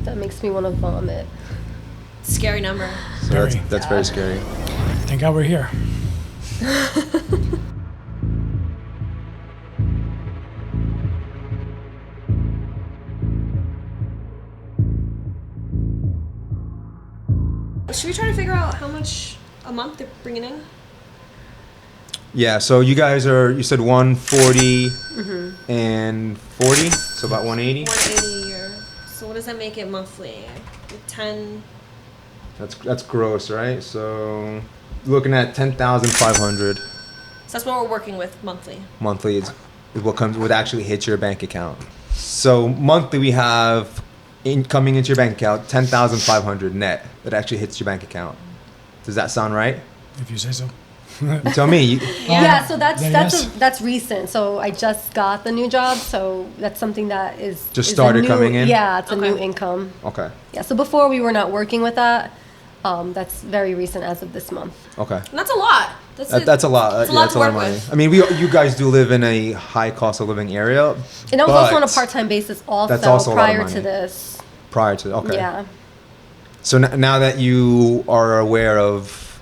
That makes me want to vomit. Scary number. So that's very scary. Thank God we're here. Should we try to figure out how much a month they're bringing in? Yeah, so you guys you said 140 and 40, so about 180? 180 a year. So what does that make it monthly? 10. That's gross, right? So looking at 10,500 So that's what we're working with monthly. monthly is what actually hits your bank account. So monthly we have coming into your bank account 10,500 net that actually hits your bank account. Does that sound right? If you say so. You tell me. Yeah, so yes. that's recent. So I just got the new job, so that's something that is Just started coming in? Yeah, it's a Okay. new income. Okay. Yeah, so before we were not working with that. That's very recent as of this month. Okay. And that's a lot. That's a lot. That's a lot That's to a lot work of money. with. I mean, you guys do live in a high cost of living area. And I was also on a but part-time basis that's also a lot of prior to money. this. Prior to okay. Yeah. So now that you are aware of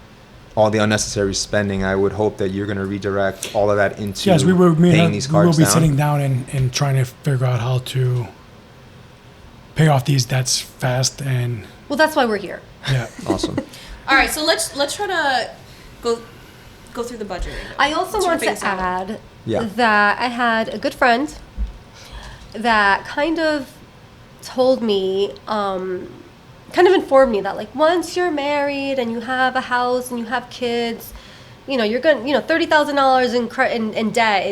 all the unnecessary spending, I would hope that you're going to redirect all of that into Yes, paying these we will cards be down. sitting down and trying to figure out how to pay off these debts fast and Well, that's why we're here. yeah. Awesome. All right, so let's try to go through the budget. I also Let's want figure to this out. add Yeah. that I had a good friend that kind of told me, kind of informed me that like once you're married and you have a house and you have kids, you're going, $30,000 in debt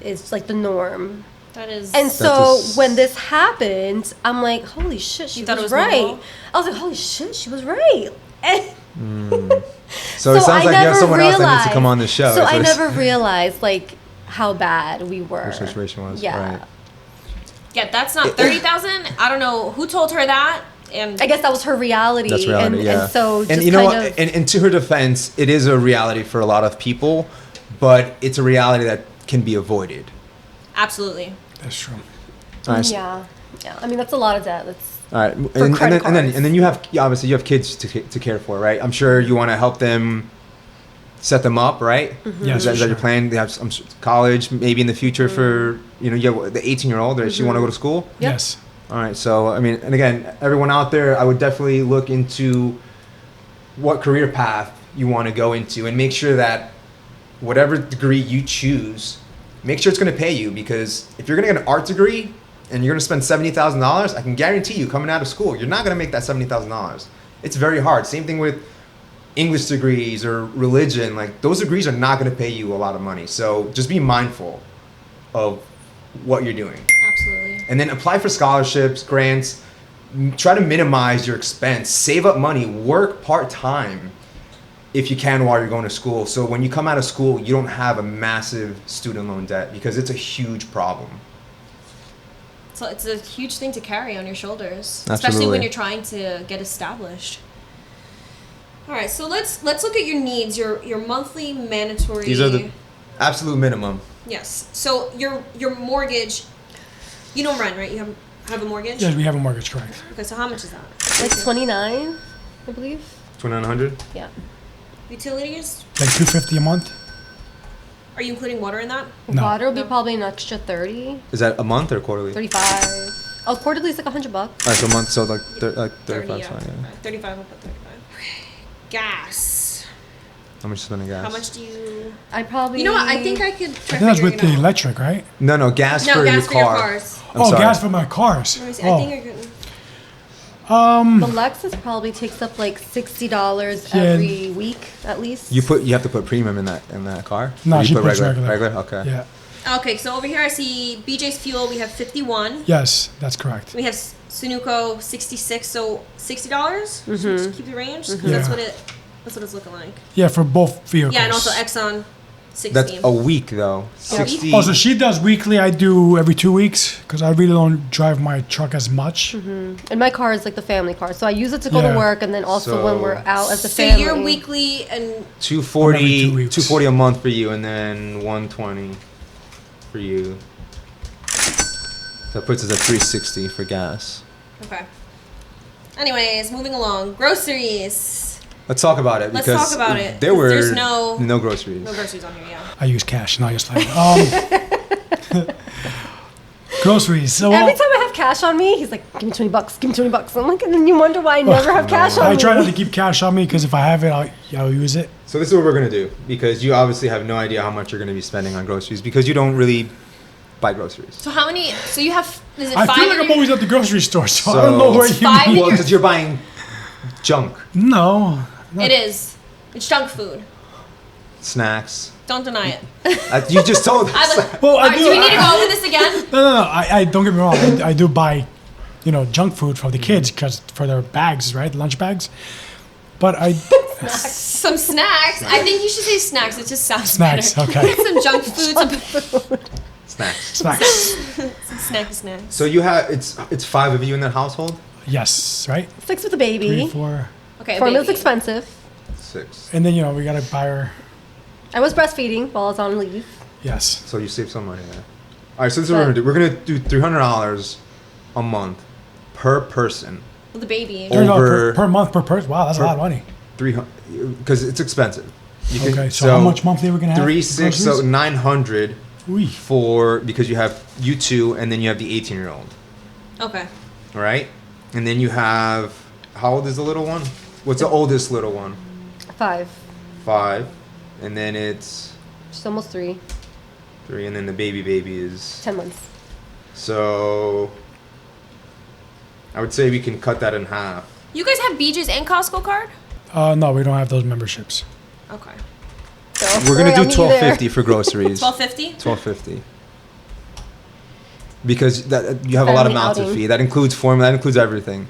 is like the norm. That is. And so That's when this happened, I'm like, holy shit, she You thought was it was right. normal? I was like, holy shit, she was right. And So it sounds like you have someone else that needs to come on the show. So is I what never realized like how bad we were. your situation was. Yeah. Right. Yeah, that's not 30,000. I don't know who told her that. And I guess that was her reality. That's reality, and, yeah. and so just And you know kind what? of And to her defense, it is a reality for a lot of people, but it's a reality that can be avoided. absolutely. That's true. All right. yeah. I mean that's a lot of debt. That's All right. For credit And cards. then you have obviously you have kids to care for, right? I'm sure you want to help them set them up, right? Yes, Is that your sure. plan? They have some college, maybe in the future for you have the 18-year-old. Does she want to go to school? Yep. Yes. All right. So I mean, and again, everyone out there, I would definitely look into what career path you want to go into, and make sure that whatever degree you choose, make sure it's going to pay you. Because if you're going to get an art degree and you're going to spend $70,000, I can guarantee you, coming out of school, you're not going to make that $70,000. It's very hard. Same thing with English degrees or religion. Like those degrees are not going to pay you a lot of money. So just be mindful of what you're doing. Absolutely. And then apply for scholarships, grants. Try to minimize your expense. Save up money. Work part-time if you can while you're going to school. So when you come out of school, you don't have a massive student loan debt, because it's a huge problem. So it's a huge thing to carry on your shoulders, especially Absolutely. when you're trying to get established. All right, so let's look at your needs, your monthly mandatory. These are the absolute minimum. Yes. So your mortgage, you don't rent, right? You have a mortgage. Yes, we have a mortgage, correct. Okay, so how much is that? like 29, I believe. 2,900. Yeah. Utilities? Like $250 a month. Are you including water in that? No. Water will be No. probably an extra 30, Is that a month or quarterly? 35. Oh, quarterly is like $100. All right, so a month. So like 35. yeah. Fine, yeah. 35, I'll put 35. Gas. How much you spend on gas? How much do you? I probably. You know what? I think I could I try think that's figuring with the it out. electric, right? No, gas No, for gas your for your car. cars. I'm oh, sorry. gas for my cars. Let me see. Oh. I think I could. The Lexus probably takes up like $60 Yeah. every week at least. You have to put premium in that car? No, Or you she put puts regular. Regular? Okay. Yeah. Okay, so over here I see BJ's Fuel. We have 51. Yes, that's correct. We have Sunoco 66. So $60. Just keep the range. 'Cause Yeah. That's what it's looking like. Yeah, for both vehicles. Yeah, and also Exxon 16. That's a week though. 60. Oh, so she does weekly. I do every 2 weeks because I really don't drive my truck as much. And my car is like the family car, so I use it to go Yeah. to work, and then also when So- we're out as a So family. you're weekly and 240, Every 2 weeks. 240 a month for you, and then 120 for you. So that puts us at 360 for gas. okay. Anyways, moving along. Groceries. Let's talk about it Let's because talk about it, there 'cause were there's no groceries. No groceries on here, yeah. I use cash, not just like groceries. So Every time I have cash on me, he's like, "Give me $20. Give me $20." I'm like, and then you wonder why I never have cash on I me. try not to keep cash on me because if I have it, I'll use it. So this is what we're gonna do because you obviously have no idea how much you're gonna be spending on groceries because you don't really buy groceries. So how many? So you have? Is it I five? feel like in I'm your- always at the grocery store, so I don't know So- where you Five in mean. Well, your- because you're buying junk, No. It is. It's junk food. snacks. Don't deny it. You just told us. Well, I Alright, do. do we need to go over this again? No. I don't get me wrong. I do buy, junk food for the kids because for their bags, right? Lunch bags. But I Some snacks. I think you should say snacks. It just sounds Snacks, better. okay. Some junk food. Snacks. snacks. Some snacky snacks. So you have it's 5 of you in that household. Yes, right. 6 with a baby. 3, 4, Okay. Formula's baby. expensive. 6. and then we gotta buy her. I was breastfeeding while I was on leave. Yes. So you save some money there. All right. So this is what we're gonna do. We're gonna do $300 a month per person. With the baby. Oh. Over- per month per person. Wow, that's a lot of money. 300 because it's expensive. You can- Okay, so how much monthly are we gonna have? 3, 6, so groceries? 900 Ooh. for because you have you two and then you have the 18-year-old. Okay. All right, and then you have how old is the little one? What's the oldest little one? 5. 5, and then it's She's almost 3. 3, and then the baby is 10 months. so. I would say we can cut that in half. You guys have BJ's and Costco card? No, we don't have those memberships. Okay. So, We're gonna sorry, do I'll meet you there. $12.50 for groceries. $12.50? $12.50. Because that you have a lot of Family mouths to outing. feed. That includes formula. That includes everything.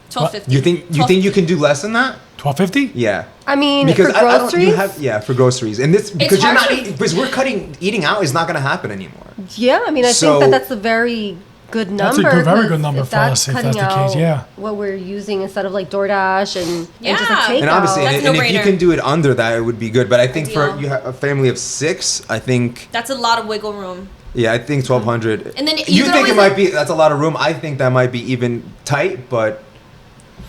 $12.50. You think you can do less than that? $12.50? Yeah. I mean, Because for I don't. groceries, You have for groceries, and this because you're hard not to- eating, because we're eating out is not going to happen anymore. yeah, I mean, I So- think that's a very good number. That's a very 'cause good number if for us, if cutting that's the case, out yeah. What we're using instead of like DoorDash and just Yeah. like takeout. And obviously, That's and if you no-brainer. can do it under that, it would be good. But I think for Ideal. you have a family of 6, I think That's a lot of wiggle room. I think 1,200. And then you you could think it always, might like- be that's a lot of room. I think that might be even tight, but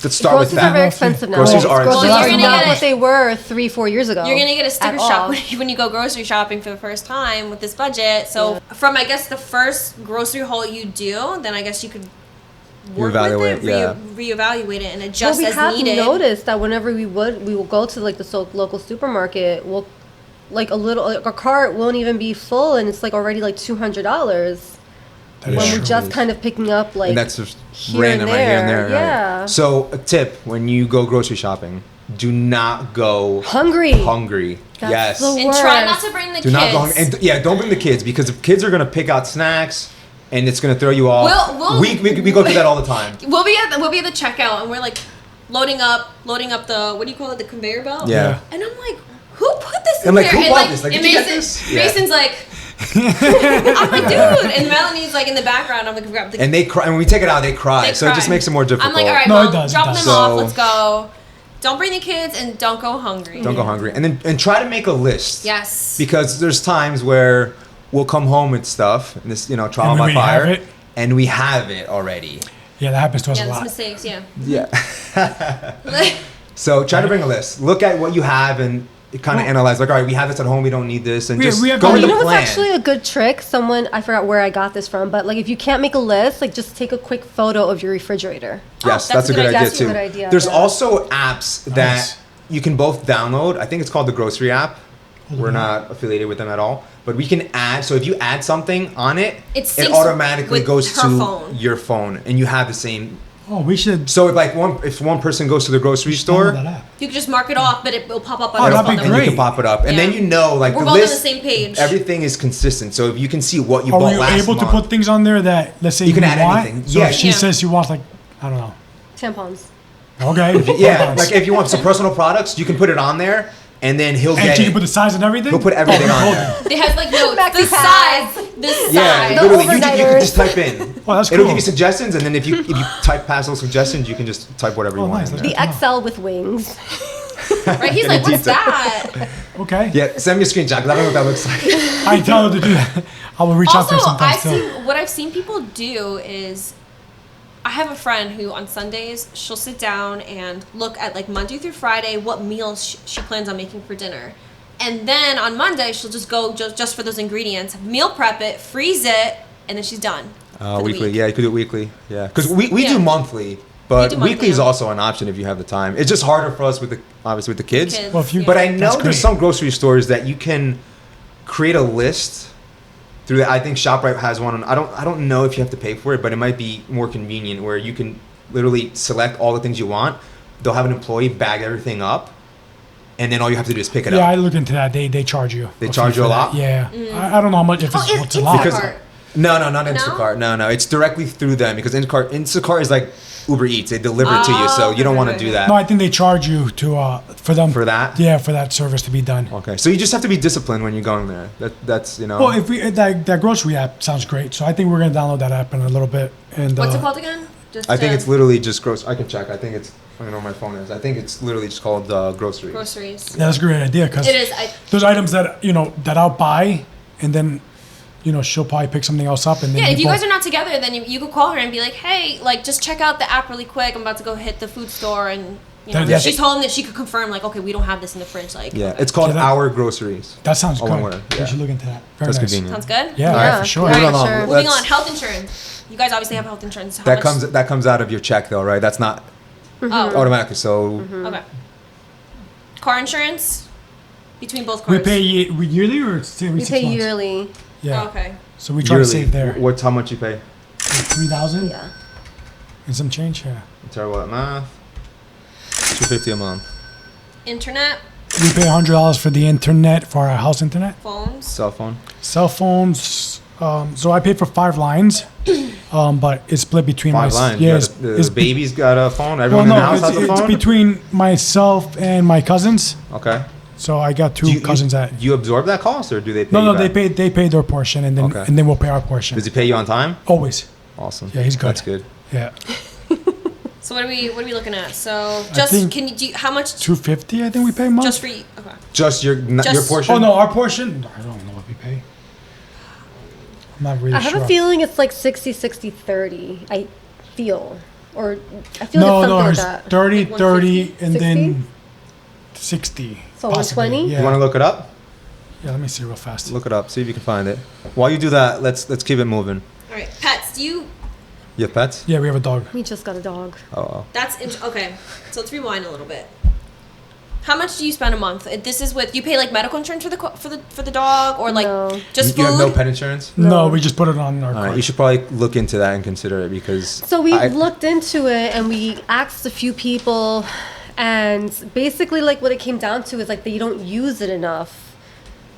let's start with Groceries are very that. expensive now. Groceries are Groceries expensive. are You're not gonna get what it- they were 3-4 years ago. You're gonna get a sticker at shock all. when you go grocery shopping for the first time with this budget. So from I guess the first grocery haul you do, then I guess you could work Reevaluate, with it, yeah. reevaluate it, and Well, adjust we as have needed. noticed that whenever we will go to like the local supermarket, we'll like a cart won't even be full, and it's like already like $200 That is when Yeah. we're true. just kind of picking up like. And that's just here random and right here and there, there. yeah. Right? So a tip when you go grocery shopping, do not go hungry. hungry. That's yes. the And try not worst. to bring the Do kids. not go hungry. And don't bring the kids because if kids are gonna pick out snacks and it's gonna throw you off. We go through that all the time. We'll be at the checkout and we're like loading up the what do you call it, the conveyor belt? Yeah. And I'm like, who put this in I'm like, there? who and bought this? Like, and did you get Mason, this? Yeah. Mason's like, I'm like, dude. And Melanie's like in the background. I'm like, grab the. And they cry. And when we take it out, they cry. They so it just cry. makes it more difficult. I'm like, all right, No, Mom, it does, it drop does. them off. So- Let's go. Don't bring the kids and don't go hungry. Don't go hungry. And try to make a list. Yes. Because there's times where we'll come home with stuff, and this, trial And by we fire, have it. and we have it already. Yeah, that happens to us Yeah, a that's lot. mistakes. Yeah. Yeah. So try to bring a list. Look at what you have and kind of analyze. Like, all right, we have this at home. We don't need this, and We- just we have go to- with You the know what's plan. actually a good trick? I forgot where I got this from, but like if you can't make a list, like just take a quick photo of your refrigerator. Yes, Oh, that's a good idea That's a too. good idea, There's yeah. also apps that Nice. you can both download. I think it's called the Grocery app. We're not affiliated with them at all, but we can add. So if you add something on it, It syncs it automatically with goes her to phone. your phone, and you have the same. Oh, we should So if one person goes to the grocery download store, that app. You can just mark it off, but it will pop up on Oh, your that'd phone. be and you great. can pop it up, and then Yeah. you know like We're the both on the list, same page. everything is consistent. So if you can see what you Are bought we last able month, to put things on there that, let's say, You can we add want? anything. So Yeah. if she Yeah. says she wants, like, I don't know. Tampons. Okay. yeah, tampons. like if you want some personal products, you can put it on there, and then he'll And get she it. can put the size and everything? He'll put everything Oh, on hold there. it. It has like notes. Maxi The pads. size. This Yeah, size. literally, you can overnighters. just type in. Oh, that's It'll cool. give you suggestions, and then if you type past those suggestions, you can just type whatever you Oh, want. nice, in that's there. The XL with wings. Right? He's like, what's that? Okay. Yeah, send me a screenshot 'cause I don't know what that looks like. I tell her to do that. I will reach out to her Also, sometimes too. what I've seen people do is I have a friend who on Sundays she'll sit down and look at like Monday through Friday what meals she plans on making for dinner, and then on Monday she'll just go just for those ingredients, meal prep it, freeze it, and then she's done. For the Weekly, week. yeah, you could do it weekly, yeah. Because we Yeah. do monthly, but We do monthly, weekly is yeah. also an option if you have the time. It's just harder for us with the obviously with the kids. Well, if you- But I That's know great. there's some grocery stores that you can create a list through. I think ShopRite has one. I don't know if you have to pay for it, but it might be more convenient where you can literally select all the things you want. They'll have an employee bag everything up, and then all you have to do is pick it Yeah, I up. looked into that. They charge you. They fee charge you for a that. lot? Yeah. I don't know how much if it's what's a lot. Because- Instacart. No, not No? Instacart. No, it's directly through them because Instacart is like Uber Eats. They deliver it to you, so you don't want to do that. No, I think they charge you to for them For that? Yeah, for that service to be done. Okay, so you just have to be disciplined when you're going there. That's Well, if we that grocery app sounds great, so I think we're gonna download that app in a little bit. And What's it called again? Just I think to- it's literally just gross. I can check. I think it's. I don't know where my phone is. I think it's literally just called groceries. groceries. Yeah, that's a great idea because It is. there's items that that I'll buy, and then she'll probably pick something else up, and then Yeah, if you both- guys are not together, then you could call her and be like, hey, like, just check out the app really quick. I'm about to go hit the food store. And, That- she's home that she could confirm, like, okay, we don't have this in the fridge. Like, Yeah, okay. it's called Yeah, that- Our Groceries. that sounds all good. one word, yeah. We should look into that. Very That's nice. convenient. Sounds good? Yeah, Yeah. for sure. Yeah. Moving on. Sure. Moving Let's- on, health insurance. You guys obviously have health insurance. How That much? comes out of your check though, right? That's not Oh, automatically. So okay. Car insurance? Between both We cars? pay yearly or it's every We 6 pay months? yearly. Yeah. Oh, okay. So we try yearly, to save there. What's how much you pay? 3,000 Yeah. and some change. Yeah. I'm terrible at math. $250 a month. Internet, We pay $100 for the internet for our house internet. phones. Cell phone. Cell phones. So I pay for 5 lines, but it's split between 5 my lines. Yeah, Yeah, it's, the it's baby's got a phone. well, Everyone in the no, house has a it's phone. between myself and my cousins. Okay. So I got two Do you, cousins you, that. you absorb that cost, or do they pay? No, you they back? pay their portion, and then Okay. and then we'll pay our portion. Does he pay you on time? Always. Awesome. Yeah, he's good. That's good. Yeah. So what are we looking at? So just think can you do how much 250, I think we pay a month. just for you? Okay. Just your your Just- portion. Oh no, our portion. I don't know what we pay. I'm not really I have sure. a feeling it's like 60, 60, 30. I feel. Or I feel No, like no, something it's like that. 30, Like 30, and 60? then 60. So possibly. 120? Yeah. You want to look it up? Yeah, let me see real fast. Look it up. See if you can find it. While you do that, let's keep it moving. All right. Pets. Do you? You have pets? Yeah, we have a dog. We just got a dog. Oh. Okay. So let's rewind a little bit. How much do you spend a month? This is with you pay like medical insurance for the dog or like No. just You food? have no pet insurance? No, we just put it on our All card. right, you should probably look into that and consider it because. So we I- looked into it and we asked a few people, and basically, like, what it came down to is like they don't use it enough.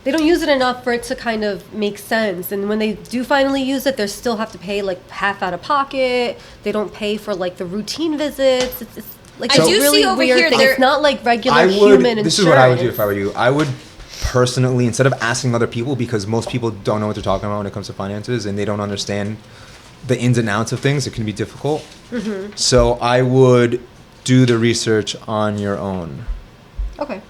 They don't use it enough for it to kind of make sense. And when they do finally use it, they still have to pay like half out of pocket. They don't pay for like the routine visits. It's like I a do see really over weird here thing. there- It's not like regular I would. human insurance. This is what I would do if I were you. I would personally, instead of asking other people, because most people don't know what they're talking about when it comes to finances and they don't understand the ins and outs of things, it can be difficult. Mm-hmm. So I would do the research on your own, Okay.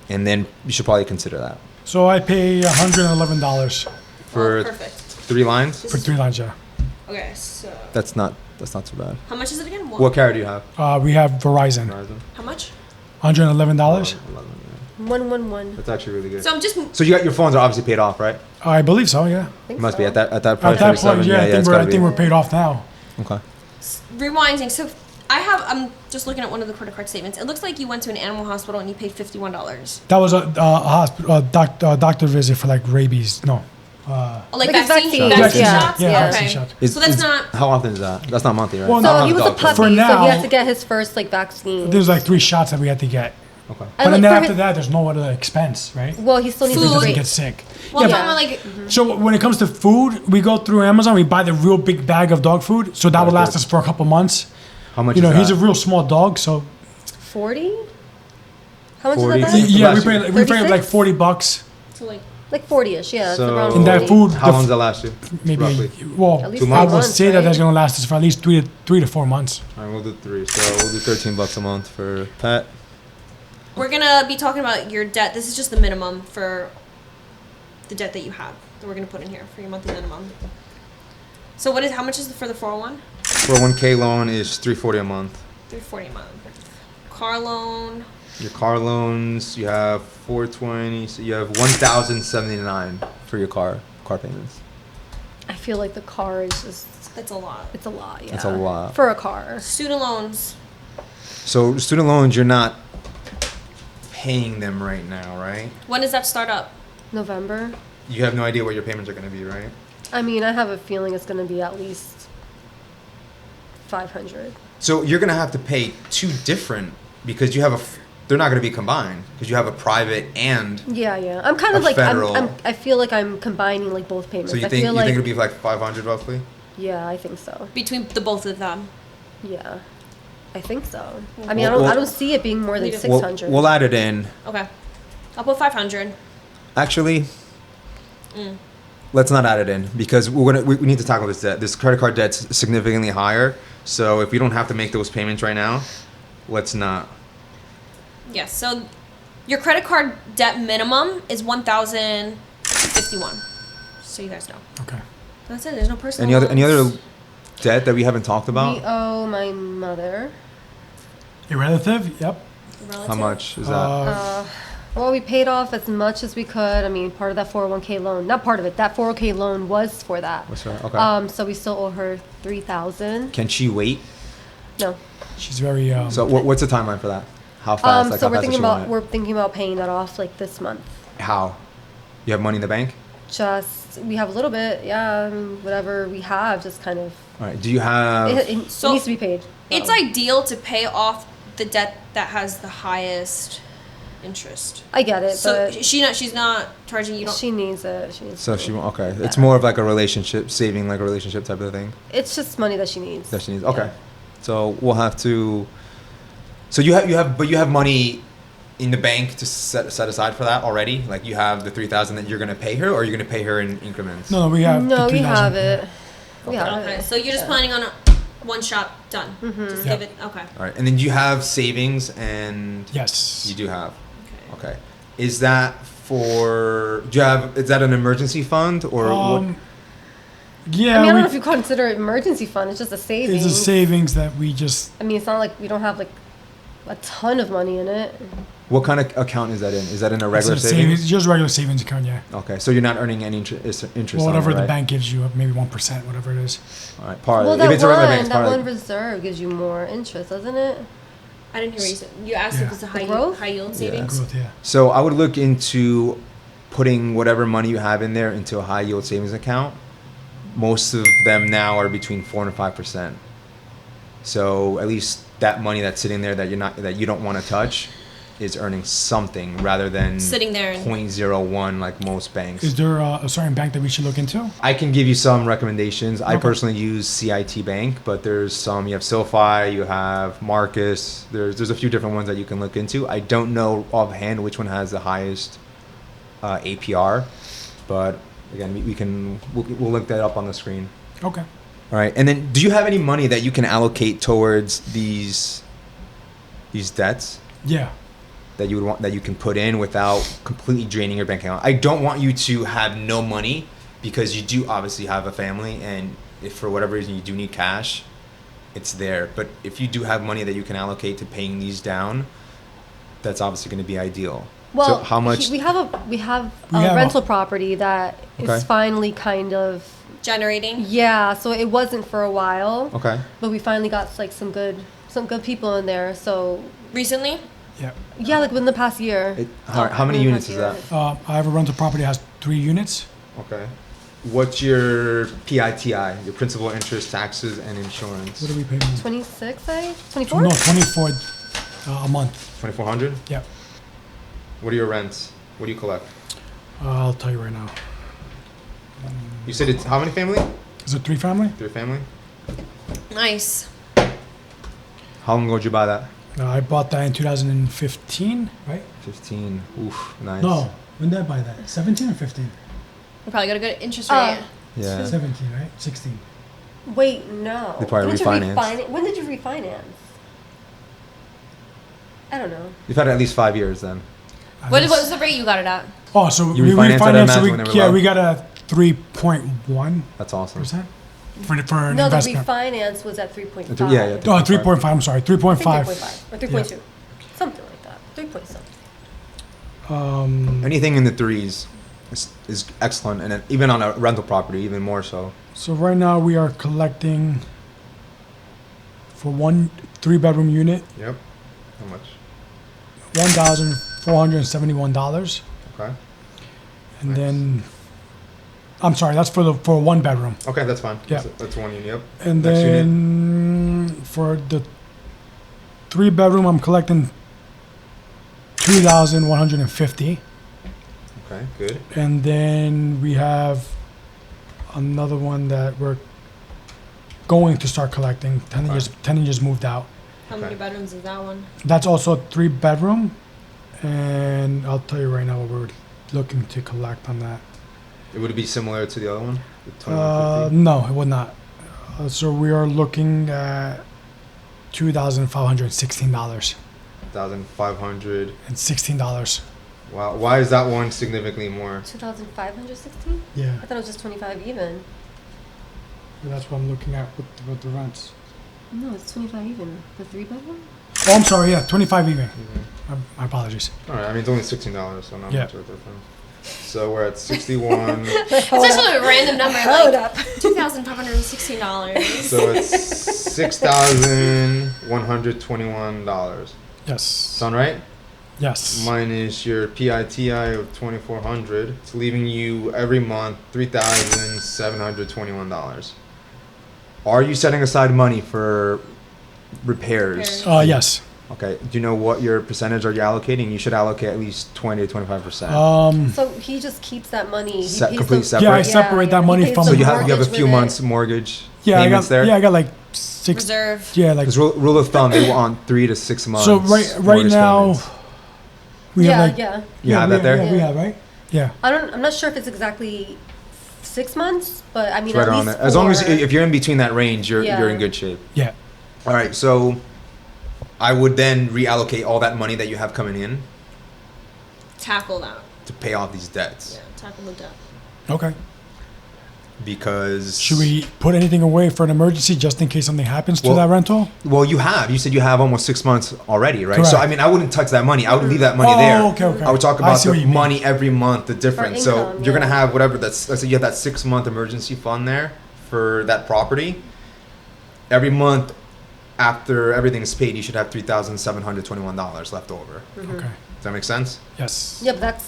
and then you should probably consider that So I pay $111 for Oh, perfect. 3 lines. for 3 lines. Yeah. Okay. So That's not too bad. how much is it again? What carrier do you have? We have Verizon. Verizon. How much? $111. 11, yeah. 111. That's actually really good. So I'm just So you got your phones are obviously paid off, right? I believe so. Yeah. It must be at that price. At that point, 37, yeah, I think it's we're gotta I think be. we're paid off now. Okay. rewinding. So I'm just looking at one of the credit card statements. It looks like you went to an animal hospital and you paid $51. That was a hospital doctor visit for like rabies. No. Oh, Like vaccine vaccines, yeah. shots? Yeah, Yeah. vaccine Okay. shot. Is- So that's is- not. How often is that? That's not monthly, right? Well, So no, he was a dog, puppy, For so he now- had to get his first like vaccine. There's like 3 shots that we had to get. Okay. But And, then like, for after his- that, there's no other expense, right? Well, he still needs If he Food. to doesn't wait. get sick. Well, Yeah, I'm but- talking about like. So when it comes to food, we go through Amazon. We buy the real big bag of dog food, so that will last us for a couple months. How much? You know, is he's a that? real small dog, so 40? How much 40? is that? yeah, Last we year. pay like 36? $40 So like. Like 40-ish, yeah. It's So- around in that 40. food. How long does that last you? Maybe roughly? well, At least 2 I months? would months, say that right? that's gonna last us for at least 3 to 4 months. All right, we'll do 3. So we'll do $13 a month for pet. We're gonna be talking about your debt. This is just the minimum for the debt that you have that we're gonna put in here for your monthly minimum. So how much is it for the 401? 401k loan is $340 a month. $340 a month. Car loan. Your car loans, you have $420. So you have $1,079 for your car payments. I feel like the car is just, That's a lot. it's a lot, yeah. It's a lot. For a car. Student loans. So student loans, you're not paying them right now, right? When does that start up? November. You have no idea what your payments are going to be, right? I mean, I have a feeling it's going to be at least 500. So you're going to have to pay two different because you have they're not going to be combined because you have a private and. Yeah. I'm kind of A like federal- I feel like I'm combining like both payments. So you I think feel you like think it'll be like 500 roughly? yeah, I think so. Between the both of them. Yeah. I think so. I mean, Well, I don't see it being more than We'll- 600. We'll add it in. Okay. I'll put 500. Actually, let's not add it in because we need to tackle this debt. This credit card debt's significantly higher. So if we don't have to make those payments right now, let's not. Yes. So your credit card debt minimum is $1,051. So you guys know. Okay. That's it. There's no personal. Any other loans. debt that we haven't talked we about? owe my mother. Your relative? Yep. Relative? How much is that? Well, we paid off as much as we could. I mean, part of that 401k loan, not part of it. That 401k loan was for that. What's that? Okay. So we still owe her 3,000. Can she wait? No. She's very. So what's the timeline for that? How fast? Like So how we're fast does thinking she want about it? we're thinking about paying that off like this month. How? You have money in the bank? Just we have a little bit, yeah. I mean, whatever we have, just kind of All right. Do you have? it So needs to be paid. It's So. ideal to pay off the debt that has the highest interest. I get it, So but she's not charging you. Don't. she needs it. She needs So it. she okay. It's Yeah. more of like a relationship, saving like a relationship type of thing It's just money that she needs. that she needs. Yeah. Okay. So we'll have to. So you have money in the bank to set aside for that already. Like you have the 3,000 that you're gonna pay her, or you're gonna pay her in increments. No, we have. No, the we 3,000. have it. We have Okay. it. So you're just Yeah. planning on a one shot done. Just Yeah. give it. Okay. All right. And then you have savings, and Yes. you do have. Okay. Okay. Is that for? Do you have? Is that an emergency fund or what? Yeah. I mean, I don't we- know if you consider it emergency fund. It's just a savings. It's a savings that we just. I mean, it's not like we don't have like a ton of money in it. What kind of account is that in? Is that in a regular it's a savings? Just regular savings account, yeah. Okay. So you're not earning any interest Well, on whatever it, the right? bank gives you, maybe 1%, whatever it is. All right. Part. Well, if that it's a regular bank, it's that part of one like- reserve gives you more interest, doesn't it? I didn't hear what you said. You asked Yeah. if it's a The growth? high yield Yeah. savings. Growth, yeah. So I would look into putting whatever money you have in there into a high yield savings account. Most of them now are between 4 and 5%. So at least that money that's sitting there that you don't want to touch is earning something rather than Sitting there and- 0.01 like most banks. Is there a certain bank that we should look into? I can give you some recommendations. I Okay. personally use CIT Bank, but there's some. You have SoFi, you have Marcus. There's a few different ones that you can look into. I don't know offhand which one has the highest APR, but again, we'll look that up on the screen. Okay. All right, and then do you have any money that you can allocate towards these debts Yeah. that you would want that you can put in without completely draining your bank account? I don't want you to have no money because you do obviously have a family, and if for whatever reason you do need cash, it's there. But if you do have money that you can allocate to paying these down, that's obviously going to be ideal. Well, so how much? we have a We have rental property that Okay. is finally kind of Generating. yeah. So it wasn't for a while, Okay. but we finally got like some good people in there. So Recently. Yeah. yeah, like within the past year. How many Within the units past is year. that? I have a rental property that has 3 units. Okay. What's your PITI? Your principal, interest, taxes, and insurance. What do we pay? 26, I 24. No, 24 a month. 2,400. Yeah. What are your rents? What do you collect? I'll tell you right now. You said it's how many family? Is it 3 family? 3 family. Nice. How long ago did you buy that? I bought that in 2015, right? 15. Oof, nice. No. When did I buy that? 17 or 15? You probably got a good interest Uh, rate. Yeah. 17, right? 16. Wait, no. They probably When did you refinanced. When did you refinance? I don't know. You've had it at least 5 years then. What was the rate you got it at? Oh, so You we refinanced that, I refinanced. imagine, when they were low? We got a 3.1%. That's awesome. for an No, the investment. refinance was at 3.5. Yeah, yeah. Oh, 3.5. I'm sorry, 3.5. 3.5 or 3.2, something like that. 3 point something. Anything in the threes is excellent, and then even on a rental property, even more so. So right now we are collecting for one 3-bedroom unit Yep. How much? $1,471, Okay. and Nice. then I'm sorry, that's for a 1-bedroom, Okay, that's fine. Yeah. That's one unit. Yep. and Next unit. then for the 3-bedroom I'm collecting $2,150, Okay, good. and then we have another one that we're going to start collecting. Tenant just moved out. How many Okay. bedrooms is that one? That's also a 3-bedroom, and I'll tell you right now what we're looking to collect on that. Would it be similar to the other one? The 2150? No, it would not. So we are looking at $2,516 $1,500. and $16. Wow. Why is that one significantly more? 2,516? Yeah, I thought it was just 25 even. that's what I'm looking at with the rents. No, it's 25 even. The 3-bedroom? Oh, I'm sorry. Yeah, 25 even. My apologies. All right. I mean, it's only $16, so not Yeah. much of a difference. So we're at 61. It's actually a random number, Hold like up. $2,516. So it's $6,121. Yes. Sound right? Yes. Minus your PITI of $2,400. It's leaving you every month $3,721. Are you setting aside money for repairs? Yes. Okay. Do you know what your percentage are you allocating? You should allocate at least 20 to 25%. So he just keeps that money. He pays Complete the- separate. Yeah, I separate that he money pays from. So the you have a mortgage few with months it. mortgage Yeah, payments there. I got like 6. Reserve. Yeah, like Because rule of thumb, they want 3 to 6 months. so. Right mortgage now, payments. we Yeah, have like. yeah. You have that there? Yeah, we have right. Yeah. I'm not sure if it's exactly 6 months, but I mean It's right at around least there. As long as 4. if you're in between that range, you're Yeah. in good shape. Yeah. All right, so I would then reallocate all that money that you have coming in Tackle that. to pay off these debts. Yeah, tackle the debt. Okay. Because Should we put anything away for an emergency just in case something happens to Well- that rental? Well, you said you have almost 6 months already, right? So Correct. I mean, I wouldn't touch that money. I would leave that money Oh, there. okay. I would talk I about see the what you mean. money every month, the difference. So income, you're gonna yeah. have whatever that's. Let's say you have that 6-month emergency fund there for that property. Every month after everything is paid, you should have $3,721 left over. Mm-hmm. Okay. Does that make sense? Yes. Yeah, but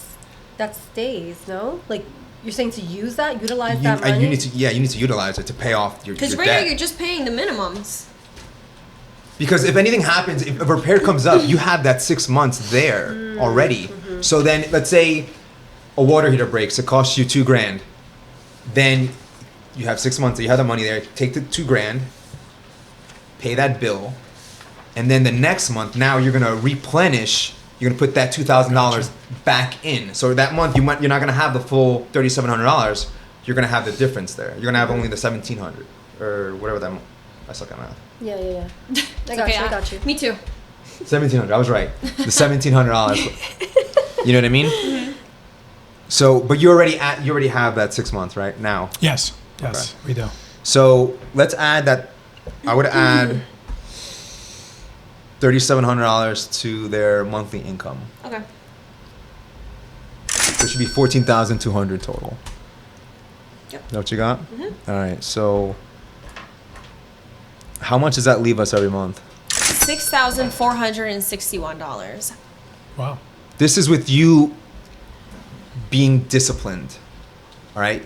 that stays, no? Like you're saying to use that, utilize You, that money. you need to utilize it to pay off your Because your right now debt. you're just paying the minimums. Because if anything happens, if a repair comes up, you have that 6 months there already. So then, let's say a water heater breaks, it costs you $2,000. Then you have 6 months. You have the money there. Take the $2,000, pay that bill, and then the next month, now you're gonna replenish. You're gonna put that $2,000 back in. So that month, you're not gonna have the full $3,700. You're gonna have the difference there. You're gonna have only the $1,700 or whatever that. I suck at math. Yeah. I It's got okay, you. I got you. Me too. $1,700. I was right. The $1,700. You know what I mean? So, but you already have that 6 months right now. Yes. Yes, we do. So let's add that. I would add $3,700 to their monthly income. Okay. There should be 14,200 total. Yep. Is that what you got? All right. So, how much does that leave us every month? $6,461. Wow. This is with you being disciplined. All right.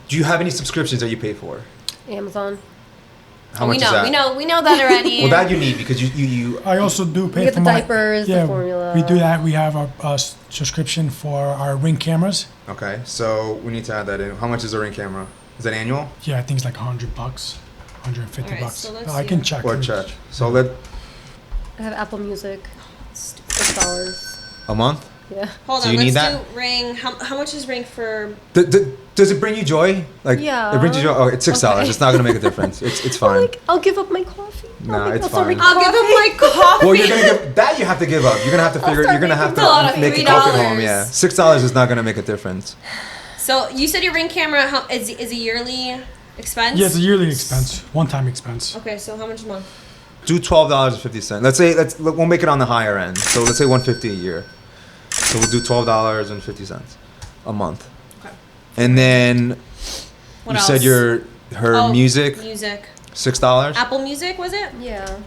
Do you have any subscriptions that you pay for? Amazon. How much we know, is that? we know that already. Well, that you need because you I also do pay get for the my diapers, the formula. We do that. We have a subscription for our Ring cameras. okay. So we need to add that in. How much is a Ring camera? Is it annual Yeah, I think it's like $100, $150. Alright, so let's I see. can check. or check? So let I have Apple Music. $6. a month. Yeah. Hold Do on, you let's need that? do Ring. How much is Ring for? Does it bring you joy? Like Yeah. it brings you joy. Oh, it's $6. Okay. It's not gonna make a difference. It's I'm fine. like, I'll give up my coffee. Nah, it's I'll start fine. making I'll give him my coffee. coffee. Well, you're gonna give that. You have to give up. You're gonna have to figure. start You're gonna have making a lot to of make a coffee at home. $3. Yeah, $6 is not gonna make a difference. So you said your Ring camera is a yearly. expense? Yeah, it's a yearly expense, one-time expense. Okay, so how much a month? Do $12.50. We'll make it on the higher end. So let's say $150 a year. So we'll do $12.50 a month. Okay. And then What you else? said her music Music. $6. Apple Music, was it? Yeah.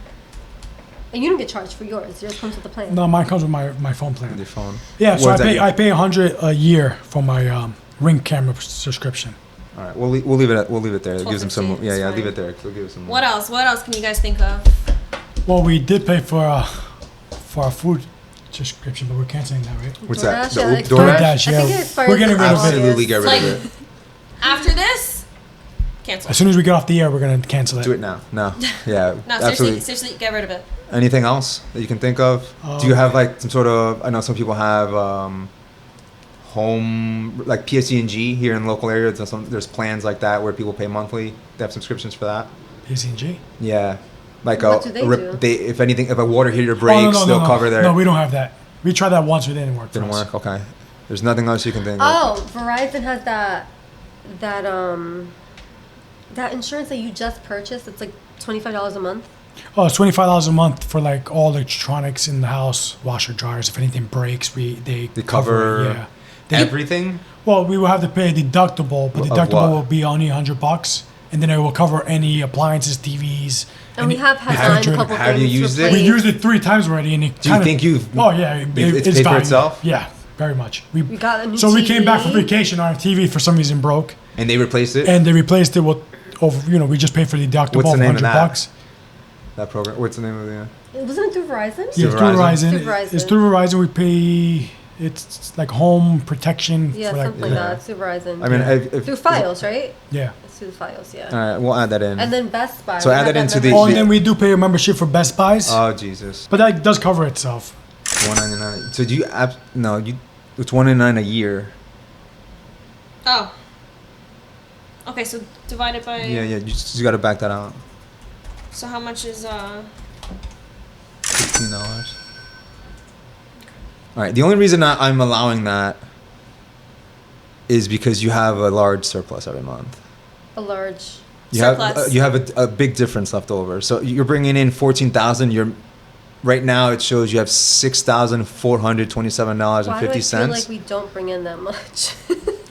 And you don't get charged for yours. Yours comes with the plan. No, mine comes with my phone With plan. your phone. Yeah, so What does that I pay $100 a year for my Ring camera subscription. All right, we'll leave it there. It gives them some. $12.50, Yeah, it's leave fine. it there. It'll give us some. What else? What else can you guys think of? Well, we did pay for our food subscription, but we're canceling that, right? What's that? DoorDash, The yeah, DoorDash? I think yeah. it expires We're getting rid of it. Absolutely get rid Like- of it. After this, cancel. As soon as we get off the air, we're gonna cancel it. Do it now. No. Yeah. No, absolutely. seriously, get rid of it. Anything else that you can think of? Do you have like some sort of? I know some people have home like PSE&G here in the local area. There's plans like that where people pay monthly. They have subscriptions for that. PSE&G? Yeah. Like What do they do? if anything, if a water heater breaks, they'll cover their. No, we don't have that. We tried that once, but it didn't work. Didn't for us. work. Okay. There's nothing else you can think of. Oh, Verizon has that insurance that you just purchased. It's like $25 a month. Oh, it's $25 a month for like all electronics in the house, washer, dryers. If anything breaks, they cover it, yeah. They- Everything. Well, we will have to pay a deductible, but Of deductible what? will be only $100, and then it will cover any appliances, TVs. And we have had Have- done a couple have things. you used it? replaced. We used it 3 times already, and it Do you kinda- think you've? Oh yeah, It's paid for valuable. itself? Yeah, very much. We got a new So we came back from TV. vacation. Our TV for some reason broke, And they replaced it. and they replaced it with over. We just paid for the deductible What's the of name of that? $100. That program. What's the name of the? Wasn't it through Verizon? Yeah, it's through Verizon? Verizon. Through Verizon. It's through Verizon. We pay. It's like home protection. Yeah, for like, something like that. It's through Verizon. I mean, Yeah. if, through Files, right? Yeah. It's through the Files, yeah. All right, we'll add that in. And then Best Buy. So we add had that into the- Oh, and membership. then we do pay a membership for Best Buys, Oh Jesus. but that does cover itself. $199. So do you? No, you. It's $199 a year. Oh. Okay, so divided by. Yeah, yeah. You just got to back that out. So how much is $15. All right. The only reason I'm allowing that is because you have a large surplus every month. A large. Surplus. You have a big difference left over. So you're bringing in 14,000. You're right now. It shows you have $6,427.50. Why do I feel like we don't bring in that much?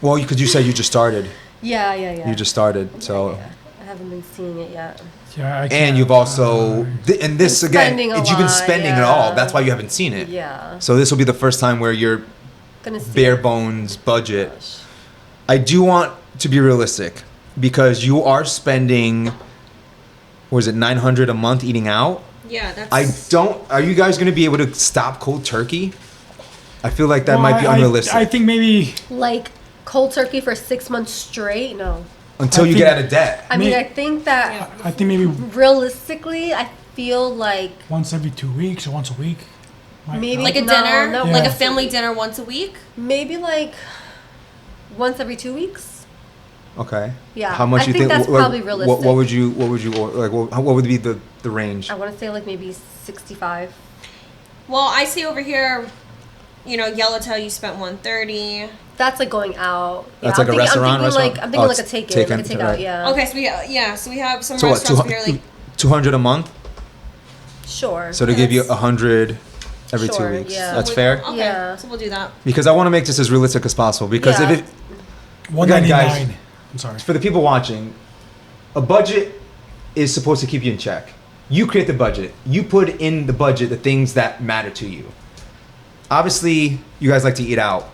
Well, because you said you just started. yeah. You just started. So. Yeah. I haven't been seeing it yet. Yeah, I And can't- you've also, and this Been again, spending a you've been lot, spending it yeah. all. That's why you haven't seen it. Yeah. So this will be the first time where you're Gonna see bare it. bones budget. Gosh. I do want to be realistic because you are spending, was it $900 a month eating out? Yeah, that's. Are you guys going to be able to stop cold turkey? I feel like that Well, might be unrealistic I think maybe. Like cold turkey for 6 months straight? No. until I you think- get out of debt. I mean, May- I think that Yeah. I think maybe realistically, I feel like once every 2 weeks or once a week. might Maybe- help. Like a No, dinner, no, like a Yeah. family dinner once a week. maybe like once every 2 weeks. Okay. Yeah, How much I you think that's what- probably What realistic. would you like? What would be the range? I want to say like maybe 65. Well, I see over here, Yellowtail, you spent $130. That's like going out. That's yeah, like a restaurant, I'm thinking restaurant? like Oh, a it's take taken, like a take right. out. Yeah. Okay, so we have some So what? restaurants over here like 200 a month. Sure. So to give you 100 every Sure, 2 weeks. yeah. That's we- fair. Okay, Yeah. so we'll do that. Because I want to make this as realistic as possible. Because Yeah. if it, 199. guys- I'm sorry. for the people watching, a budget is supposed to keep you in check. You create the budget. You put in the budget the things that matter to you. Obviously, you guys like to eat out.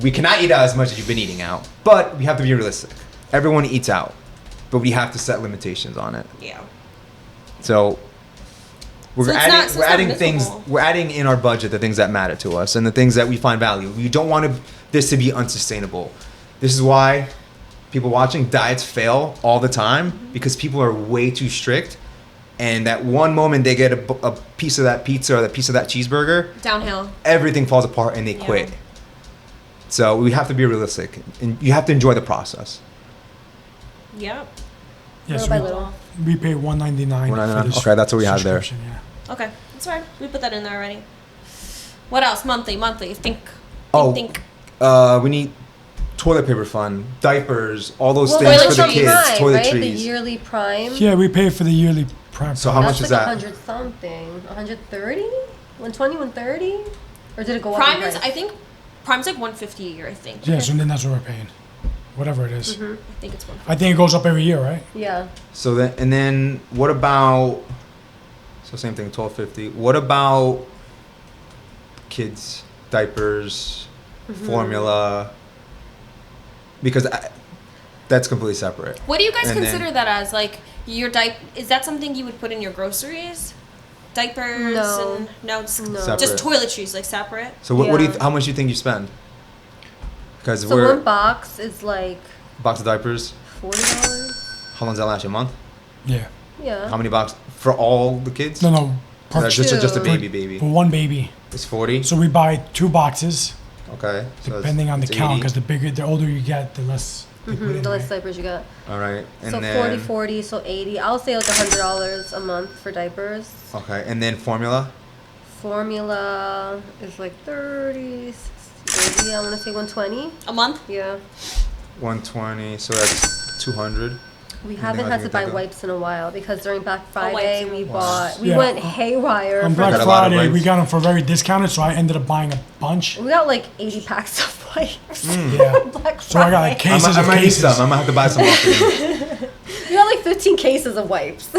We cannot eat out as much as you've been eating out, but we have to be realistic. Everyone eats out, but we have to set limitations on it. Yeah. So we're So it's adding not- so we're it's not adding things miserable. we're adding in our budget the things that matter to us and the things that we find value. We don't want this to be unsustainable. This is why people watching diets fail all the time because people are way too strict. And that one moment they get a piece of that pizza or a piece of that cheeseburger, Downhill. everything falls apart and they Yeah. quit. So we have to be realistic and you have to enjoy the process. Yep. Yes, Little by little. we pay $199. $199. for this Okay, that's what we have there. subscription, yeah. Okay, that's fine. We put that in there already. What else? Monthly. Think. Oh. Think. We need toilet paper fund, diapers, all those Well, things for the toiletries. kids, Prime, right? The toiletries. yearly Prime. Yeah, we pay for the yearly prime. So how much That's is like that? 100 something. 130? 120, 130? Or did it go up? Prime in is, price? I think, Prime's like 150 a year. I think. Yeah, so then that's what we're paying. Whatever it is. I think it's 150. I think it goes up every year, right? Yeah. So then what about? So same thing, $12.50. What about kids diapers, formula? Because that's completely separate. What do you guys And consider then- that as? Like your is that something you would put in your groceries? Diapers No. and no, just, No. Separate. just toiletries, like separate. So what do you? Yeah. How much do you think you spend? Because So we're one box is like box of diapers. $40. How long does that last you? A month? Yeah. Yeah. How many boxes for all the kids? No, Or per just a Two. baby. for one baby. It's 40. So we buy 2 boxes, Okay. So depending on the it's count, 80. because the older you get, the less they put in. The less right? diapers you got. All right. And So then 40, 40, so 80. I'll say like $100 a month for diapers. okay, and then formula. Formula is like 30, 60, 80. I want to say 120. A month? Yeah. 120. So that's 200. We Anything haven't else had you to can buy think of? wipes in a while because during Black wipes, Friday yeah. we Wow. bought, we Yeah. went haywire. On for Black Got a lot of Friday, we wipes. got them for very discounted, so I ended up buying a bunch. We got like 80 packs of wipes. Yeah. Black Friday. So I got like I cases of might need cases. some. I might have to buy some more for you. We got like 15 cases of wipes.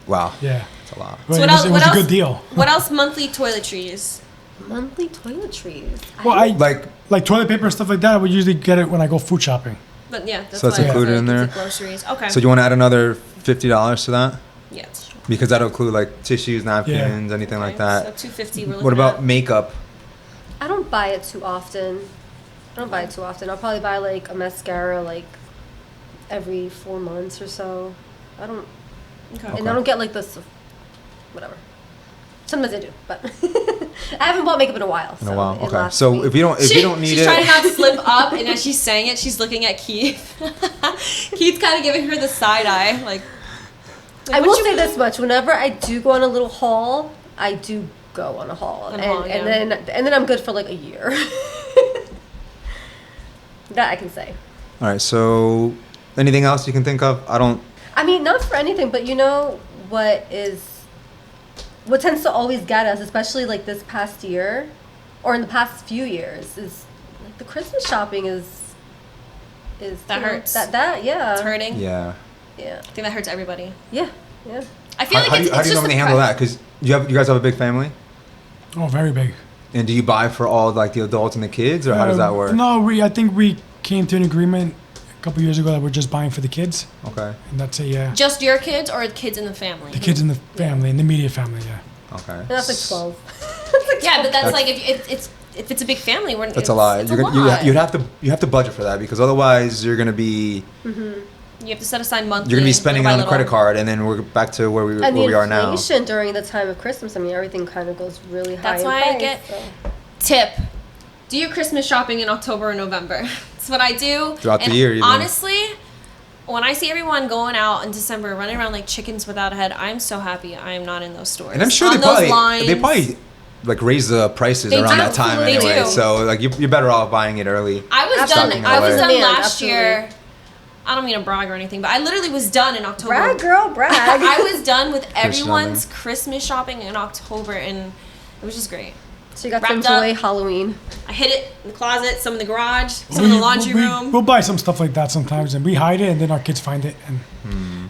Wow. Yeah. That's a lot. But So it was, it was a good deal. What else? Monthly toiletries. Monthly toiletries. Well, I Like like toilet paper and stuff like that. I would usually get it when I go food shopping. But yeah, that's So it's why I included said in there? it's groceries. Okay. so you want to add another $50 to that? yeah, it's true. Because that'll include like tissues, napkins, anything like Okay, that. So 250. We're looking What about at. makeup? I don't buy it too often. I'll probably buy like a mascara like every 4 months or so. I don't, Okay. and I don't get like this, whatever. Sometimes I do, but I haven't bought makeup in a while. In a so while. it Okay. lasts So me. if you don't need she's it, trying not to slip up, and as she's saying it, she's looking at Keith. Keith's kind of giving her the side eye, like. I what will you say mean? this much: whenever I do go on a little haul, I do go on a haul, On a haul, yeah. and then I'm good for like a year. That I can say. all right. So anything else you can think of? I mean, not for anything, but you know what tends to always get us, especially like this past year, or in the past few years, is like the Christmas shopping is That you know, hurts. That yeah. It's hurting. Yeah. Yeah. I think that hurts everybody. Yeah. I feel like How do you it's just normally the handle pre- that? Because you guys have a big family, Oh, very big. and do you buy for all like the adults and the kids, or how does that work? No, I think we came to an agreement a couple years ago that we're just buying for the kids, Okay. and that's it. Yeah. Just your kids or kids in the family? The kids in the family, in the immediate family. Yeah. Okay. And that's like 12. Yeah, but that's That's- like if it's a big family, we're That's a lot. It's You're a gonna, lot. you have to budget for that because otherwise you're gonna be You have to set aside monthly. you're gonna be spending it little on by the credit little. card, and then we're back to where we And the are now. inflation during the time of Christmas, I mean, everything kind of goes really high. That's in why price, I get- so. Tip: do your Christmas shopping in October or November. That's what I do. Throughout the And year, even. honestly, when I see everyone going out in December, running around like chickens without a head, I'm so happy I am not in those stores. And I'm sure On those lines, they probably like raise the prices They around do. that time They anyway. do. So like you're better off buying it early. I was Stocking done. I was away. done Demand, last absolutely. year. I don't mean to brag or anything, but I literally was done in October. Brag, girl, brag. I was done with Christmas everyone's shopping. Christmas shopping in October, and it was just great. So you got to wrapped enjoy up. Halloween. I hid it in the closet, some in the garage, some in the laundry room. We'll buy some stuff like that sometimes, and we hide it, and then our kids find it, and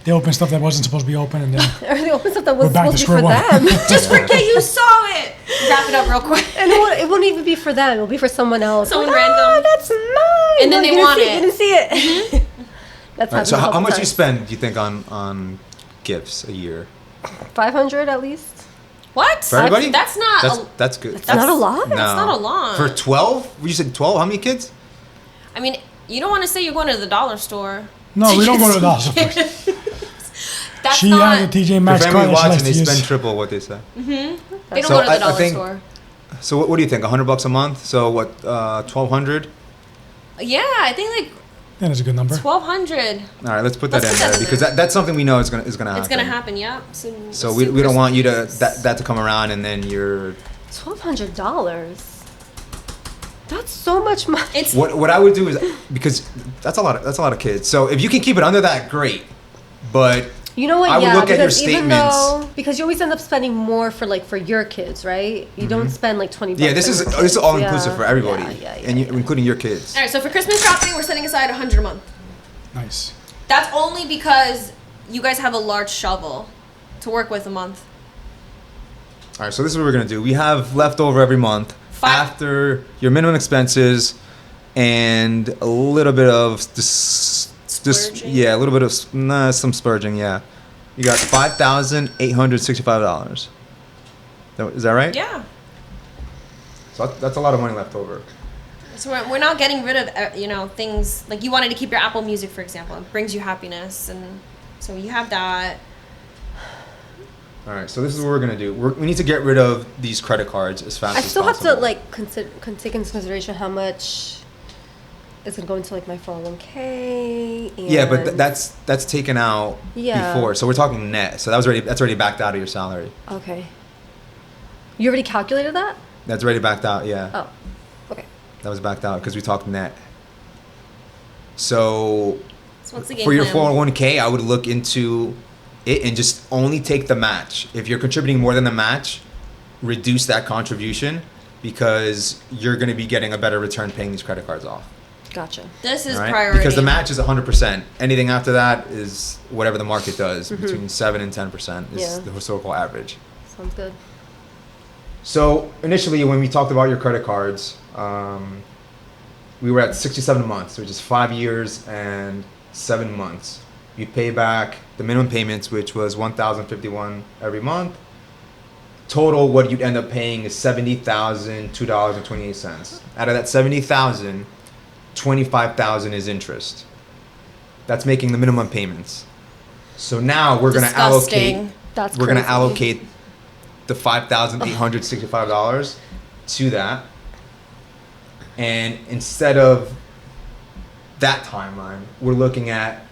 they open stuff that wasn't supposed to be open, and then Or the only stuff that was We're back supposed to to be for square one. them. Just forget you saw it. Wrap it up real quick. And it won't even be for them. It'll be for someone else. Someone Like, random. "Ah, that's mine. And then No, they you want didn't see it. You didn't see it. That's All right, so happened a how couple much you times. spend? Do you think on gifts a year 500 at least. What? for everybody? That's not. That's good. That's not a lot? No. That's not a lot. For 12? You said 12? How many kids? I mean, you don't want to say you're going to the dollar store. no, we don't go to the dollar store. That's She not. has a TJ Your Maxx family card that she watching, likes they to spend use. triple what they say. They don't So go to the I dollar think- store. So what do you think? $100 a month? So what? 1,200? Yeah, I think like Yeah, that's a good number. 1,200. All right, let's put that Let's in put that there in because there. that's something we know is gonna happen. It's gonna happen. Yeah. So let's we do don't want you to Christmas. that to come around and then you're $1,200. That's so much money. It's What I would do is, because that's a lot of kids. So if you can keep it under that, great. But You know what? I would yeah, look at your because even statements. though, because you always end up spending more for your kids, right? You don't spend like $20. yeah, this on is your all kids. inclusive Yeah. for everybody, Yeah, including your kids. all right. So for Christmas shopping, we're setting aside $100 a month. Nice. That's only because you guys have a large shovel to work with a month. All right, so this is what we're gonna do. We have leftover every month after your minimum expenses and a little bit of Splurging? yeah, a little bit of some splurging. Yeah, you got $5,865. Is that right? Yeah. So that's a lot of money left over. So we're not getting rid of things like you wanted to keep your Apple Music, for example. It brings you happiness, and so you have that. All right, so this is what we're gonna do. We need to get rid of these credit cards as fast I as still possible. have to like take into consideration how much is gonna go into like my 401k. And Yeah, but that's taken out Yeah. before, so we're talking net. So that's already backed out of your salary. Okay. You already calculated that? That's already backed out. Yeah. Oh. Okay. That was backed out because we talked net. So So what's the game for your plan? 401k, I would look into it and just only take the match. If you're contributing more than the match, reduce that contribution because you're going to be getting a better return paying these credit cards off. Gotcha. This is All right? priority. Because the match is 100%. Anything after that is whatever the market does. Between 7 and 10% is Yeah. the historical average. Sounds good. So initially, when we talked about your credit cards, we were at 67 months, which is 5 years and 7 months. You pay back the minimum payments, which was $1,051 every month. Total, what you'd end up paying is $70,002.28. Out of that $70,000, $25,000 is interest. That's making the minimum payments. So now we're going to allocate. Disgusting. That's We're going to crazy. allocate the $5,865 to that. And instead of that timeline, we're looking at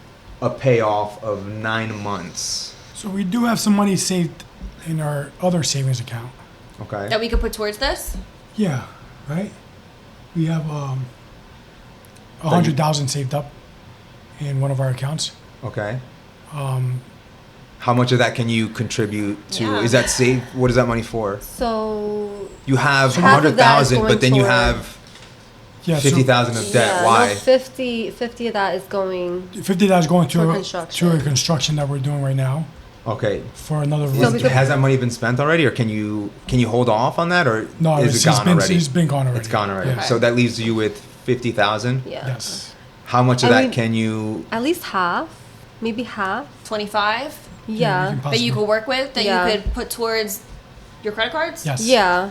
a payoff of 9 months. So we do have some money saved in our other savings account. Okay. that we could put towards this. Yeah, right? We have 100,000 saved up in one of our accounts. Okay. How much of that can you contribute to? Yeah. Is that safe? What is that money for? So You have Half of that is 100,000, going but then you toward- have Yeah, 50,000 of debt. yeah, Why? no, 50 of that is going. so 50,000 going For to construction. a construction that we're doing right now Okay. for another. So we could- Has that money been spent already, or can you hold off on that, or No, is it gone already? It's been gone already. It's gone already. Yeah. So that leaves you with 50,000. Yeah. Yes. How much of And that we- can you? At least half, maybe half. 25 we Yeah. can that you possibly- could work with that Yeah. you could put towards your credit cards. Yes. Yeah.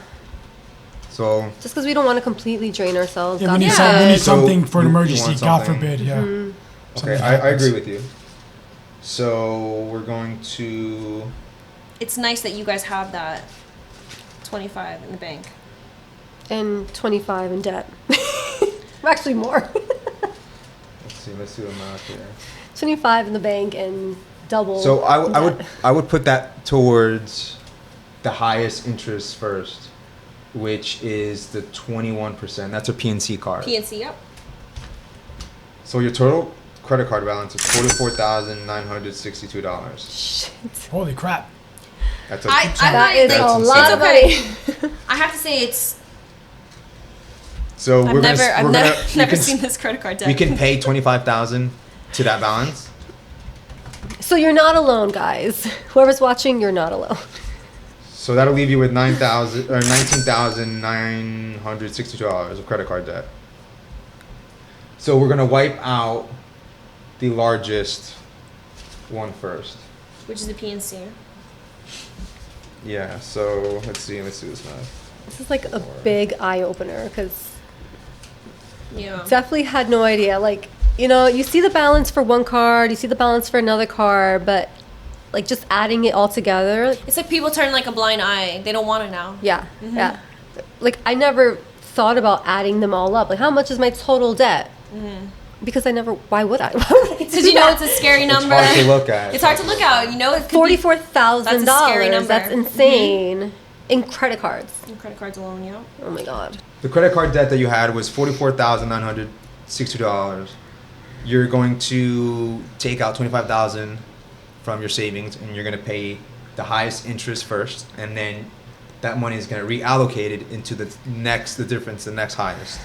So Just because we don't want to completely drain ourselves. Yeah, God we need, Yeah. some, we need So something for an you want emergency. God something. forbid. Yeah. Mm-hmm. okay, Something I happens. agree with you. So we're going to. It's nice that you guys have that 25 in the bank. And 25 in debt. Actually more. Let's do the math here. 25 in the bank and double. So debt. I would put that towards the highest interest first, which is the 21%. That's a PNC card. PNC, yep. So your total credit card balance is $44,962. Shit. Holy crap. That's a I That might is think a insane. lot of money. I have to say it's. So I've we're never, gonna, I've we're never, gonna, we never can, seen this credit card debt. we can pay 25,000 to that balance. So you're not alone, guys. Whoever's watching, you're not alone. So that'll leave you with $19,962 of credit card debt. So we're gonna wipe out the largest one first. Which is the PNC. Yeah. So let's do this math. This is like a big eye opener because Yeah. definitely had no idea. Like, you see the balance for one card, you see the balance for another card, but like just adding it all together, It's like people turn like a blind eye. They don't want it now. yeah, yeah. Like I never thought about adding them all up. Like how much is my total debt? Because I never. Why would I? Because you know it's a scary number. It's hard to look at. It's hard to look at. You know it could be $44,000. That's a scary number. That's insane. In credit cards. credit cards alone. Yeah. Oh my god. the credit card debt that you had was $44,962. You're going to take out $25,000 from your savings, and you're going to pay the highest interest first, and then that money is going to reallocate it into the next highest.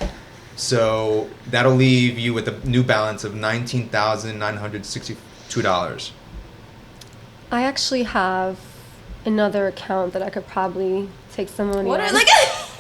So that'll leave you with a new balance of $19,962. I actually have another account that I could probably take some money What out. are like?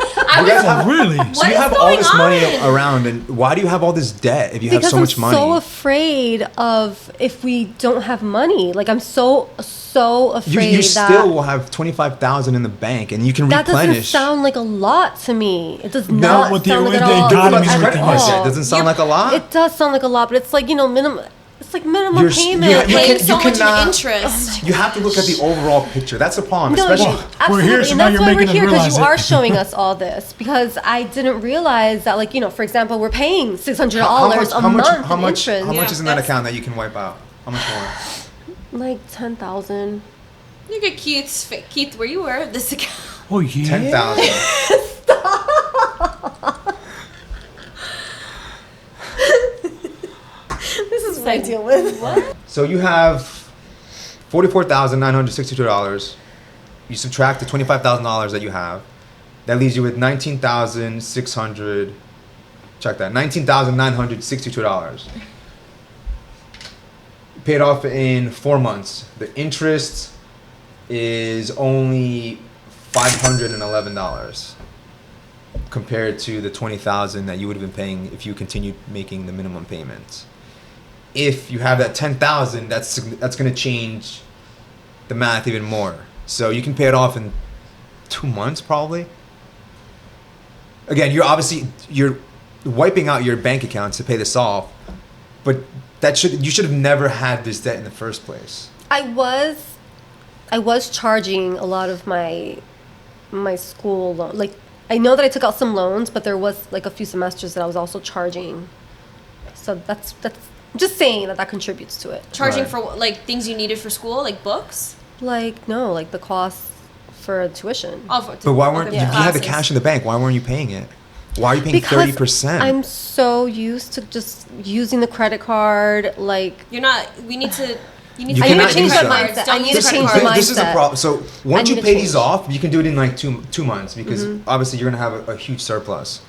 You guys have, Really? so What you is have all going this money on? around, and why do you have all this debt if you have Because so much money? I'm so afraid of if we don't have money. Like I'm so afraid you that still will have $25,000 in the bank, and you can that doesn't replenish. sound like a lot to me. It does No, not with the- sound like with at the all. economy and at everything all. else. It doesn't sound like a lot. It does sound like a lot, but it's like minimum. It's like minimum You're- payment. you like, can- Paying so much cannot- in interest. You have to look at the overall picture. That's the problem, no, especially. you, We're absolutely, here, so and now that's you're why we're making us here because realize you it. are showing us all this. Because I didn't realize that, like for example, we're paying $600 a month in interest. How much is in that that's- account that you can wipe out? How much more? Like 10,000. Look at Keith, where you were this account. Oh yeah. 10,000. This is what I deal with. What? So you have $44,962. You subtract the $25,000 that you have. That leaves you with $19,600. Check that. $19,962. Paid off in 4 months. The interest is only $511 compared to the $20,000 that you would have been paying if you continued making the minimum payments. If you have that $10,000, that's going to change the math even more. So you can pay it off in 2 months probably. Again, you're wiping out your bank accounts to pay this off, but you should have never had this debt in the first place. I was charging a lot of my school loan. Like I know that I took out some loans, but there was like a few semesters that I was also charging. So that's I'm just saying that contributes to it. Charging Right. for like things you needed for school, like books. Like no, like the cost for tuition. Oh, But why weren't okay, you for had the classes. cash in the bank? Why weren't you paying it? Why are you paying Because 30%? I'm so used to just using the credit card. Like You're not. We need to. You need You to cannot use change credit that cards. mindset. Don't I need use to credit change cards. the This is a mindset. problem. So once I you need to pay these change. off, you can do it in like two months because obviously you're gonna have a huge surplus,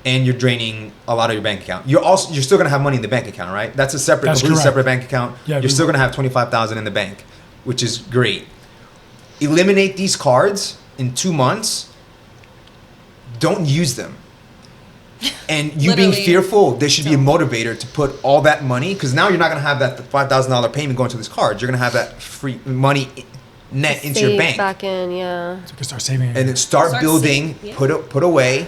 and you're draining a lot of your bank account. You're still gonna have money in the bank account, right? That's a That's completely correct. separate bank account. Yeah, You're still gonna have 25,000 in the bank, which is great. Eliminate these cards in 2 months. Don't use them. And you being Literally. fearful, there should be a motivator to put all that money, because now you're not gonna have that $5,000 payment going to these cards. You're gonna have that free money net into your save bank, back in, yeah. So you can start saving. and then start Start building. saving, yeah. Put away.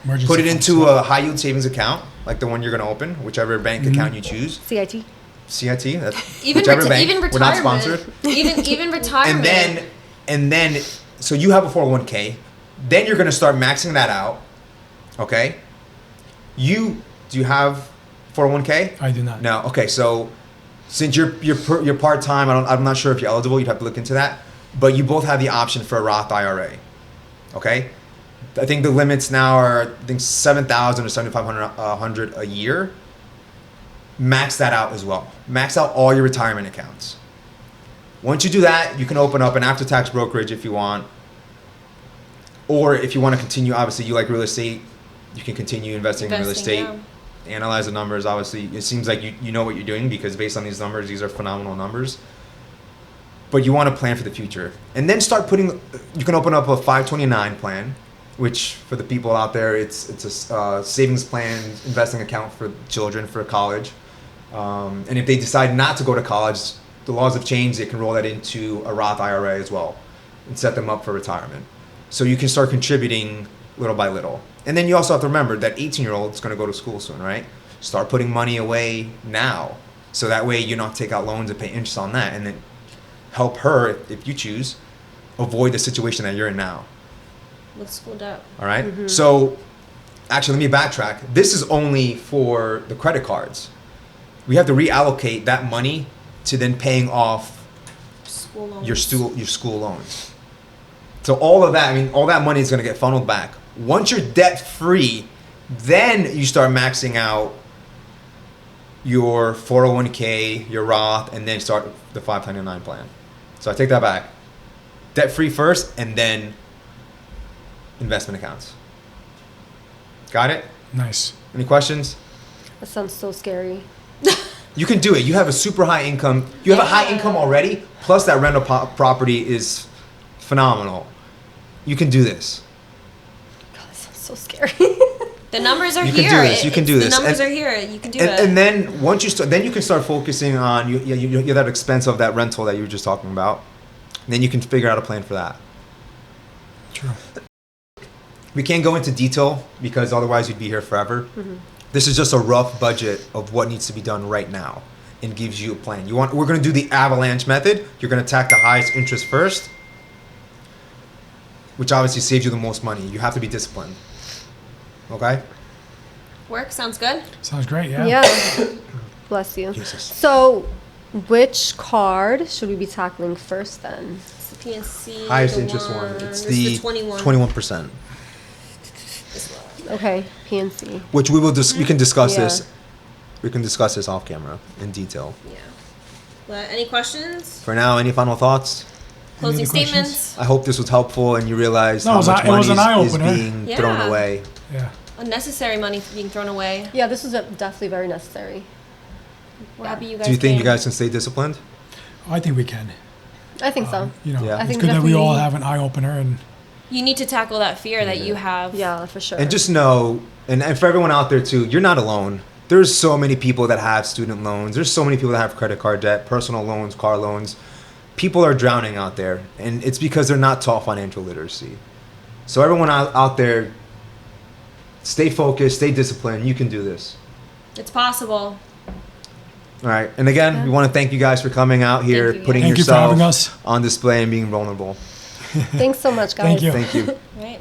Emergency Put it funds. into a high yield savings account, like the one you're gonna open, whichever bank account you choose. CIT. CIT, that's Even whichever bank. even We're not retirement. sponsored. Even retirement. And then, so you have a 401k. Then you're gonna start maxing that out. Okay. Do you have 401k? I do not. No. Okay. So since you're part time, I'm not sure if you're eligible. You'd have to look into that. But you both have the option for a Roth IRA. Okay. I think the limits now are $7,000 or $7,500 a year. Max that out as well. Max out all your retirement accounts. Once you do that, you can open up an after-tax brokerage if you want. Or if you want to continue, obviously you like real estate, you can continue investing in real estate. yeah. Analyze the numbers. Obviously, it seems like you know what you're doing because based on these numbers, these are phenomenal numbers. But you want to plan for the future. And then start you can open up a 529 plan, which for the people out there, it's a savings plan, investing account for children for college. And if they decide not to go to college, the laws have changed. They can roll that into a Roth IRA as well and set them up for retirement. So you can start contributing little by little. And then you also have to remember that 18-year-old is going to go to school soon, right? Start putting money away now. So that way you don't take out loans and pay interest on that. And then help her, if you choose, avoid the situation that you're in now. With school debt. All right? So actually, let me backtrack. This is only for the credit cards. We have to reallocate that money to then paying off School loans. your school loans. So all of that, all that money is going to get funneled back. Once you're debt free, then you start maxing out your 401k, your Roth, and then start the 599 plan. So I take that back. Debt free first, and then investment accounts. Got it? Nice. Any questions? That sounds so scary. You can do it. You have a super high income. You have a high income already, plus that rental property is phenomenal. You can do this. God, that sounds so scary. The numbers are You here. can do this. You can do The this. numbers And- are here. You can do it. And then once you start, then you can start focusing on you that expense of that rental that you were just talking about. And then you can figure out a plan for that. True. We can't go into detail because otherwise you'd be here forever. This is just a rough budget of what needs to be done right now, and gives you a plan. We're going to do the Avalanche Method. You're going to attack the highest interest first, which obviously saves you the most money. You have to be disciplined. Okay? Work sounds good. Sounds great. Yeah. Yeah. Bless you. Jesus. So, which card should we be tackling first then? It's the PNC. Highest the interest one. one. It's There's the 21. 21%. This one. Okay, PNC. Which we can discuss Yeah. this. We can discuss this off camera in detail. Yeah. But any questions? For now, any final thoughts? Closing other questions? statements? I hope this was helpful and you realize No, how it was much it was money an is eye-opener. being Yeah. thrown away. Yeah. Unnecessary money being thrown away. Yeah, this was definitely very necessary. We're happy you guys Do you think you came. guys can stay disciplined? I think we can. I think so. You know, Yeah. I it's think good that we all definitely- have an eye opener, and You need to tackle that fear that you have. Yeah, for sure. And just know, and for everyone out there too, you're not alone. There's so many people that have student loans. There's so many people that have credit card debt, personal loans, car loans. People are drowning out there, and it's because they're not taught financial literacy. So everyone out there, stay focused, stay disciplined. You can do this. It's possible. All right. And again, we want to thank you guys for coming out here, Thank you, putting Thank you for yourself having us. on display and being vulnerable. Thanks so much, guys. Thank you. Thank you. Right?